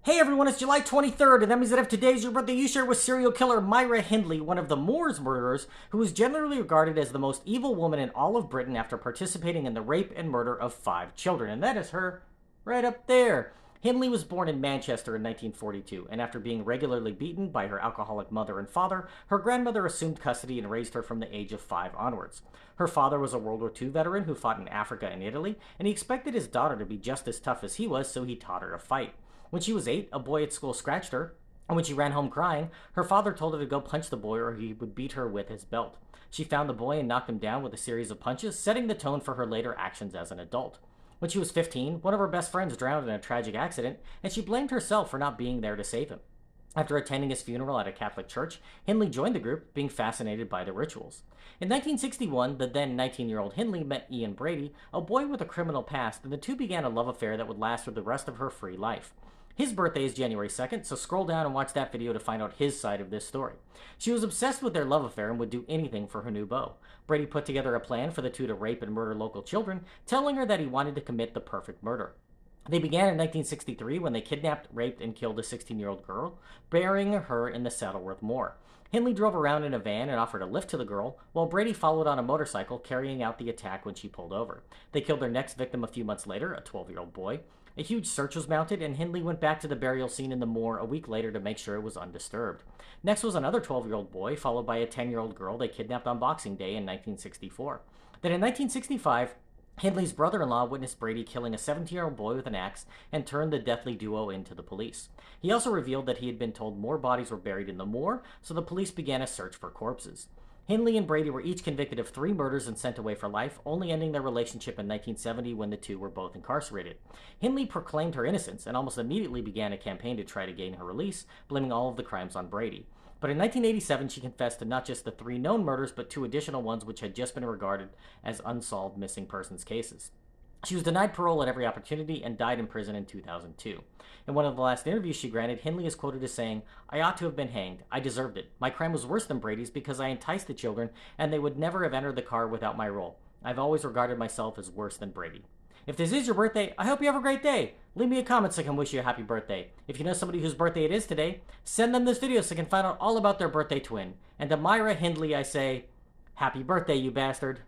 Hey everyone, it's July 23rd, and that means that if today's your birthday, you share with serial killer Myra Hindley, one of the Moors murderers, who is generally regarded as the most evil woman in all of Britain after participating in the rape and murder of 5 children. And that is her right up there. Hindley was born in Manchester in 1942, and after being regularly beaten by her alcoholic mother and father, her grandmother assumed custody and raised her from the age of 5 onwards. Her father was a World War II veteran who fought in Africa and Italy, and he expected his daughter to be just as tough as he was, so he taught her to fight. When she was 8, a boy at school scratched her, and when she ran home crying, her father told her to go punch the boy or he would beat her with his belt. She found the boy and knocked him down with a series of punches, setting the tone for her later actions as an adult. When she was 15, one of her best friends drowned in a tragic accident, and she blamed herself for not being there to save him. After attending his funeral at a Catholic church, Hindley joined the group, being fascinated by the rituals. In 1961, the then 19-year-old Hindley met Ian Brady, a boy with a criminal past, and the two began a love affair that would last for the rest of her free life. His birthday is January 2nd, so scroll down and watch that video to find out his side of this story. She was obsessed with their love affair and would do anything for her new beau. Brady put together a plan for the two to rape and murder local children, telling her that he wanted to commit the perfect murder. They began in 1963 when they kidnapped, raped, and killed a 16-year-old girl, burying her in the Saddleworth Moor. Hindley drove around in a van and offered a lift to the girl, while Brady followed on a motorcycle, carrying out the attack when she pulled over. They killed their next victim a few months later, a 12-year-old boy. A huge search was mounted, and Hindley went back to the burial scene in the moor a week later to make sure it was undisturbed. Next was another 12-year-old boy, followed by a 10-year-old girl they kidnapped on Boxing Day in 1964. Then in 1965, Hindley's brother-in-law witnessed Brady killing a 17-year-old boy with an axe and turned the deathly duo into the police. He also revealed that he had been told more bodies were buried in the moor, so the police began a search for corpses. Hindley and Brady were each convicted of 3 murders and sent away for life, only ending their relationship in 1970 when the two were both incarcerated. Hindley proclaimed her innocence and almost immediately began a campaign to try to gain her release, blaming all of the crimes on Brady. But in 1987, she confessed to not just the 3 known murders, but 2 additional ones which had just been regarded as unsolved missing persons cases. She was denied parole at every opportunity and died in prison in 2002. In one of the last interviews she granted, Hindley is quoted as saying, "I ought to have been hanged. I deserved it. My crime was worse than Brady's because I enticed the children and they would never have entered the car without my role. I've always regarded myself as worse than Brady." If this is your birthday, I hope you have a great day. Leave me a comment so I can wish you a happy birthday. If you know somebody whose birthday it is today, send them this video so I can find out all about their birthday twin. And to Myra Hindley, I say, happy birthday, you bastard.